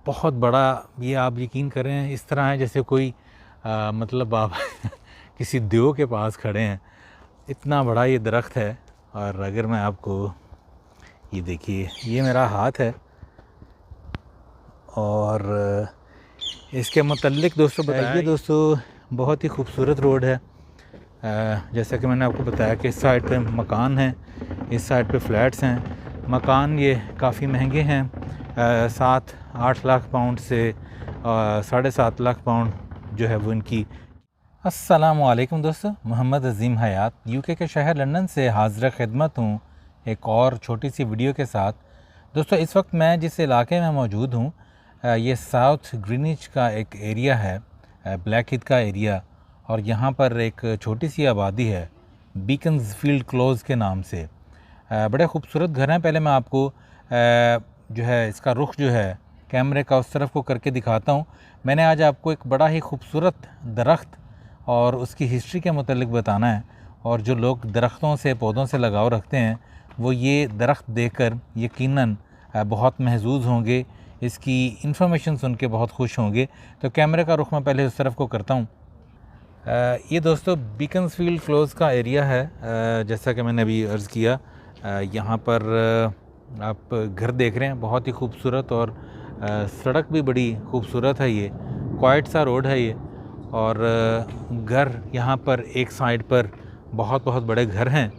बहुत बड़ा, ये आप यकीन करें इस तरह है जैसे कोई मतलब आप किसी देव के पास खड़े हैं, इतना बड़ा ये दरख्त है। और अगर मैं आपको ये देखिए, ये मेरा हाथ है और इसके मुतल्लिक दोस्तों बताया, ये दोस्तों बहुत ही खूबसूरत रोड है। जैसा कि मैंने आपको बताया कि इस साइड पे मकान हैं, इस साइड पे फ्लैट्स हैं। मकान ये काफ़ी महंगे हैं, 7-8 लाख पाउंड से 7.5 लाख पाउंड जो है वो इनकी। अस्सलामुअलैकुम दोस्तों, मोहम्मद अज़ीम हयात यूके के शहर लंदन से हाज़िर खिदमत हूँ एक और छोटी सी वीडियो के साथ। दोस्तों इस वक्त मैं जिस इलाके में मौजूद हूँ ये साउथ ग्रीनिच का एक एरिया है, ब्लैक हीथ का एरिया। और यहाँ पर एक छोटी सी आबादी है बीकन्सफील्ड क्लोज़ के नाम से। बड़े खूबसूरत घर हैं। पहले मैं आपको जो है इसका रुख जो है कैमरे का उस तरफ को करके दिखाता हूँ। मैंने आज आपको एक बड़ा ही खूबसूरत दरख्त और उसकी हिस्ट्री के मुतालिक बताना है। और जो लोग दरख्तों से, पौधों से लगाव रखते हैं वो ये दरख्त देखकर यकीनन बहुत महजूज़ होंगे, इसकी इन्फॉर्मेशन सुन के बहुत खुश होंगे। तो कैमरे का रुख मैं पहले उस तरफ को करता हूँ। ये दोस्तों बीकन्सफील्ड क्लोज़ का एरिया है। जैसा कि मैंने अभी अर्ज़ किया, यहाँ पर आप घर देख रहे हैं बहुत ही खूबसूरत, और सड़क भी बड़ी खूबसूरत है। ये क्वाइट सा रोड है ये। और घर यहाँ पर एक साइड पर बहुत बड़े घर हैं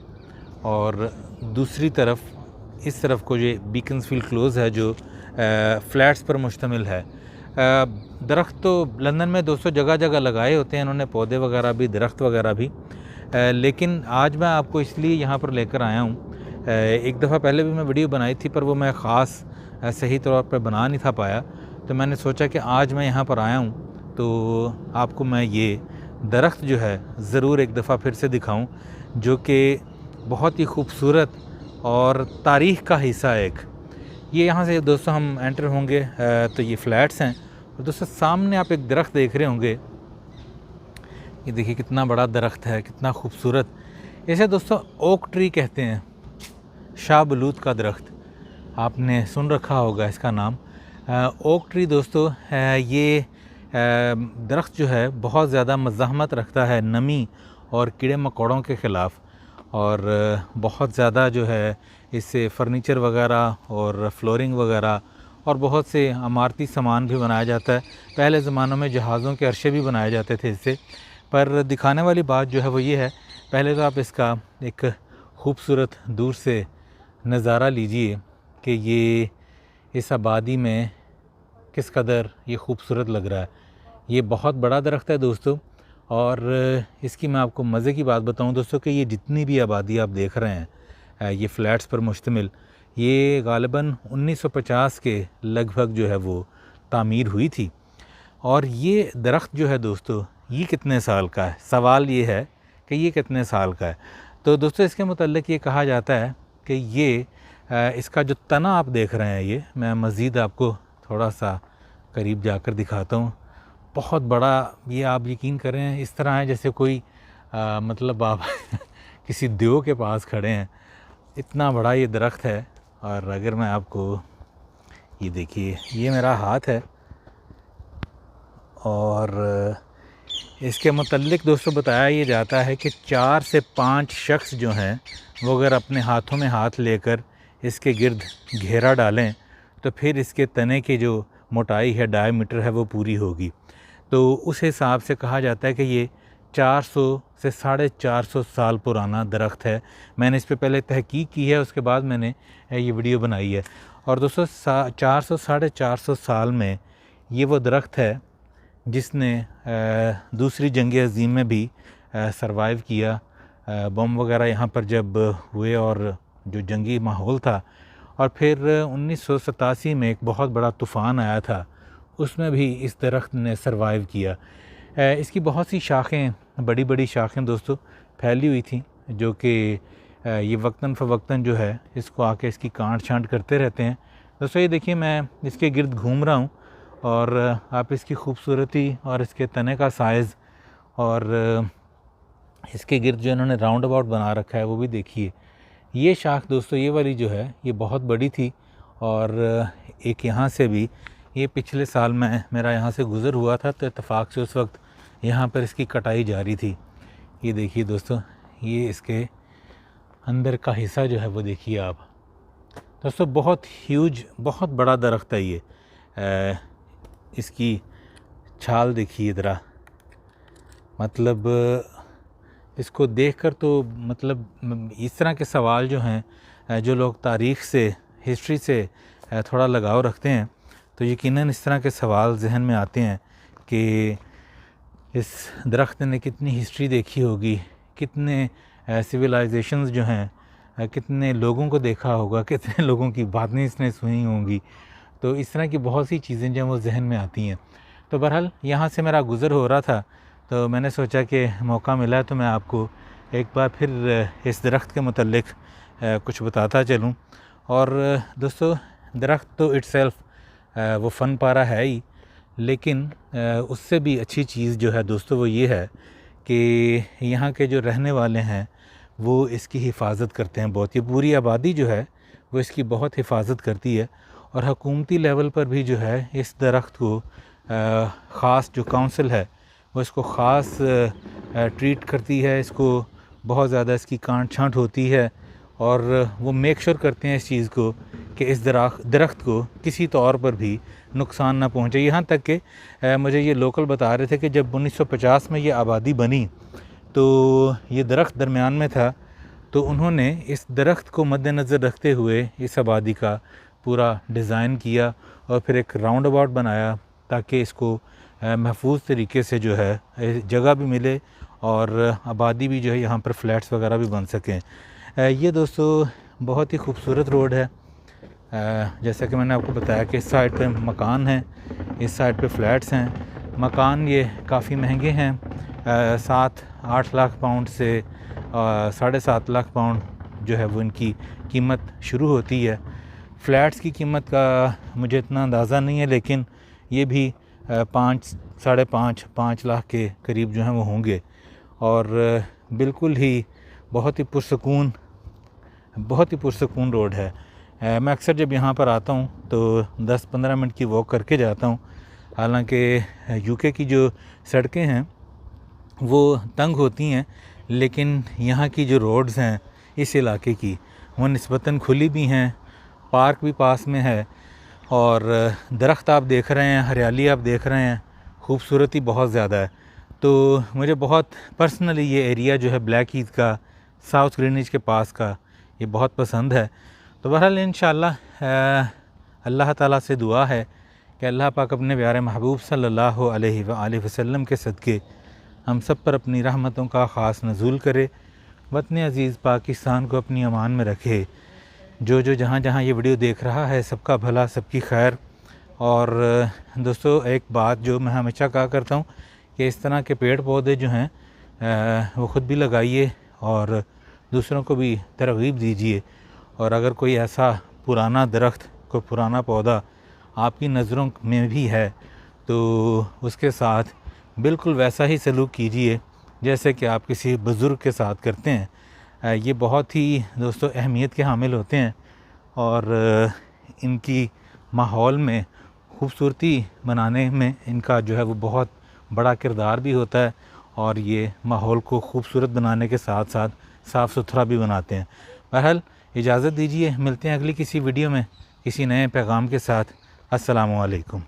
और दूसरी तरफ इस तरफ को ये बीकन्सफील्ड क्लोज़ है जो फ्लैट्स पर मुश्तमिल है। दरख्त तो लंदन में दोस्तों जगह जगह लगाए होते हैं इन्होंने, पौधे वगैरह भी, दरख्त वगैरह भी। लेकिन आज मैं आपको इसलिए यहाँ पर लेकर आया हूँ। एक दफ़ा पहले भी मैं वीडियो बनाई थी पर वो मैं ख़ास सही तौर पर बना नहीं था पाया, तो मैंने सोचा कि आज मैं यहाँ पर आया हूँ तो आपको मैं ये दरख्त जो है ज़रूर एक दफ़ा फिर से दिखाऊं, जो कि बहुत ही खूबसूरत और तारीख़ का हिस्सा है एक। ये यहाँ से दोस्तों हम एंटर होंगे तो ये फ्लैट्स हैं। और दोस्तों सामने आप एक दरख्त देख रहे होंगे, ये देखिए कितना बड़ा दरख्त है, कितना खूबसूरत। इसे दोस्तों ओक ट्री कहते हैं, शाहबलूत का दरख्त, आपने सुन रखा होगा इसका नाम। ओक ट्री दोस्तों ये दरख्त जो है बहुत ज़्यादा मज़ाहमत रखता है नमी और कीड़े मकोड़ों के ख़िलाफ़, और बहुत ज़्यादा जो है इससे फ़र्नीचर वगैरह और फ्लोरिंग वगैरह और बहुत से इमारती सामान भी बनाया जाता है। पहले ज़मानों में जहाज़ों के अरशे भी बनाए जाते थे इससे। पर दिखाने वाली बात जो है वो ये है, पहले तो आप इसका एक खूबसूरत दूर से नज़ारा लीजिए कि ये इस आबादी में किस कदर ये खूबसूरत लग रहा है। ये बहुत बड़ा दरख्त है दोस्तों। और इसकी मैं आपको मज़े की बात बताऊं दोस्तों कि ये जितनी भी आबादी आप देख रहे हैं ये फ़्लैट्स पर मुश्तमिल, ये ग़ालिबन 1950 के लगभग जो है वो तामीर हुई थी। और ये दरख्त जो है दोस्तों ये कितने साल का है, सवाल ये है कि ये कितने साल का है। तो दोस्तों इसके मुतल्लिक ये कहा जाता है कि ये इसका जो तना आप देख रहे हैं, ये मैं मज़ीद आपको थोड़ा सा करीब जाकर दिखाता हूँ। बहुत बड़ा, ये आप यकीन करें इस तरह है जैसे कोई मतलब आप किसी देव के पास खड़े हैं, इतना बड़ा ये दरख्त है। और अगर मैं आपको ये देखिए, ये मेरा हाथ है और इसके मुतल्लिक दोस्तों बताया ये जाता है कि 4 से 5 शख्स जो हैं वो अगर अपने हाथों में हाथ लेकर इसके गिर्द घेरा डालें तो फिर इसके तने की जो मोटाई है, डायमीटर है, वो पूरी होगी। तो उस हिसाब से कहा जाता है कि ये 400 से 450 साल पुराना दरख्त है। मैंने इस पे पहले तहकीक की है, उसके बाद मैंने ये वीडियो बनाई है। और दोस्तों 400 450 साल में ये वो दरख्त है जिसने दूसरी जंग अज़ीम में भी सरवाइव किया। बम वगैरह यहाँ पर जब हुए और जो जंगी माहौल था, और फिर 1987 में एक बहुत बड़ा तूफ़ान आया था, उसमें भी इस दरख्त ने सरवाइव किया। इसकी बहुत सी शाखें, बड़ी शाखें दोस्तों फैली हुई थी, जो कि ये वक्तन फ़वक्तन जो है इसको आके इसकी काट छांट करते रहते हैं। दोस्तों ये देखिए मैं इसके गिर्द घूम रहा हूँ और आप इसकी खूबसूरती और इसके तने का साइज़ और इसके गिर्द जो इन्होंने राउंड अबाउट बना रखा है वो भी देखिए। ये शाख दोस्तों, ये वाली जो है ये बहुत बड़ी थी, और एक यहाँ से भी ये पिछले साल मेरा यहाँ से गुज़र हुआ था, तो इत्तेफाक से उस वक्त यहाँ पर इसकी कटाई जारी थी। ये देखिए दोस्तों, ये इसके अंदर का हिस्सा जो है वो देखिए आप दोस्तों, बहुत ह्यूज, बहुत बड़ा दरख्त है ये। इसकी छाल देखिए ज़रा, मतलब इसको देखकर तो मतलब इस तरह के सवाल जो हैं, जो लोग तारीख़ से, हिस्ट्री से थोड़ा लगाव रखते हैं, तो यकीनन इस तरह के सवाल जहन में आते हैं कि इस दरख्त ने कितनी हिस्ट्री देखी होगी, कितने सिविलाइजेशंस जो हैं, कितने लोगों को देखा होगा, कितने लोगों की बातें इसने सुनी होंगी। तो इस तरह की बहुत सी चीज़ें जो हैं वो जहन में आती हैं। तो बहरहाल यहाँ से मेरा गुज़र हो रहा था, तो मैंने सोचा कि मौका मिला तो मैं आपको एक बार फिर इस दरख्त के मुतल्लिक कुछ बताता चलूँ। और दोस्तों, दरख्त तो इट्सेल्फ वो फ़न पारा है ही, लेकिन उससे भी अच्छी चीज़ जो है दोस्तों वो ये है कि यहाँ के जो रहने वाले हैं वो इसकी हिफाजत करते हैं बहुत। ये पूरी आबादी जो है वो इसकी बहुत हिफाजत करती है, और हुकूमती लेवल पर भी जो है इस दरख्त को ख़ास जो काउंसिल है वो इसको ख़ास ट्रीट करती है। इसको बहुत ज़्यादा इसकी कांट छांट होती है, और वो मेक श्योर करते हैं इस चीज़ को कि इस दरख्त को किसी तौर पर भी नुकसान ना पहुंचे। यहाँ तक कि मुझे ये लोकल बता रहे थे कि जब 1950 में ये आबादी बनी तो ये दरख्त दरमियान में था, तो उन्होंने इस दरख्त को मद्देनज़र रखते हुए इस आबादी का पूरा डिज़ाइन किया और फिर एक राउंड अबाउट बनाया ताकि इसको महफूज तरीके से जो है जगह भी मिले और आबादी भी जो है यहाँ पर फ्लैट्स वगैरह भी बन सकें। ये दोस्तों बहुत ही खूबसूरत रोड है। जैसा कि मैंने आपको बताया कि इस साइड पे मकान हैं, इस साइड पे फ्लैट्स हैं। मकान ये काफ़ी महंगे हैं, 7-8 लाख पाउंड से 7.5 लाख पाउंड जो है वो इनकी कीमत शुरू होती है। फ़्लैट्स की कीमत का मुझे इतना अंदाज़ा नहीं है, लेकिन ये भी 5-5.5 लाख के करीब जो हैं वो होंगे। और बिल्कुल ही बहुत ही पुरसकून रोड है। मैं अक्सर जब यहाँ पर आता हूँ तो 10-15 मिनट की वॉक करके जाता हूँ। हालांकि यूके की जो सड़कें हैं वो तंग होती हैं, लेकिन यहाँ की जो रोड्स हैं इस इलाके की वो निस्बतन खुली भी हैं, पार्क भी पास में है, और दरख्त आप देख रहे हैं, हरियाली आप देख रहे हैं, खूबसूरती बहुत ज़्यादा है। तो मुझे बहुत पर्सनली ये एरिया जो है ब्लैक हीथ का, साउथ ग्रीनिच के पास का, ये बहुत पसंद है। तो बहरहाल इंशाअल्लाह अल्लाह ताला से दुआ है कि अल्लाह पाक अपने प्यारे महबूब सल्लल्लाहु अलैहि वसल्लम के सदक़े हम सब पर अपनी रहमतों का ख़ास नज़ूल करे, वतन अज़ीज़ पाकिस्तान को अपनी अमान में रखे। जो जहाँ जहाँ ये वीडियो देख रहा है सबका भला, सबकी खैर। और दोस्तों, एक बात जो मैं हमेशा कहा करता हूँ कि इस तरह के पेड़ पौधे जो हैं वो ख़ुद भी लगाइए और दूसरों को भी तरग़ीब दीजिए। और अगर कोई ऐसा पुराना दरख्त, कोई पुराना पौधा आपकी नज़रों में भी है तो उसके साथ बिल्कुल वैसा ही सलूक कीजिए जैसे कि आप किसी बुज़ुर्ग के साथ करते हैं। ये बहुत ही दोस्तों अहमियत के हामिल होते हैं, और इनकी माहौल में खूबसूरती बनाने में इनका जो है वो बहुत बड़ा किरदार भी होता है, और ये माहौल को खूबसूरत बनाने के साथ साथ साफ़ सुथरा भी बनाते हैं। बहरहाल इजाज़त दीजिए, मिलते हैं अगली किसी वीडियो में किसी नए पैगाम के साथ। अस्सलामु अलैकुम।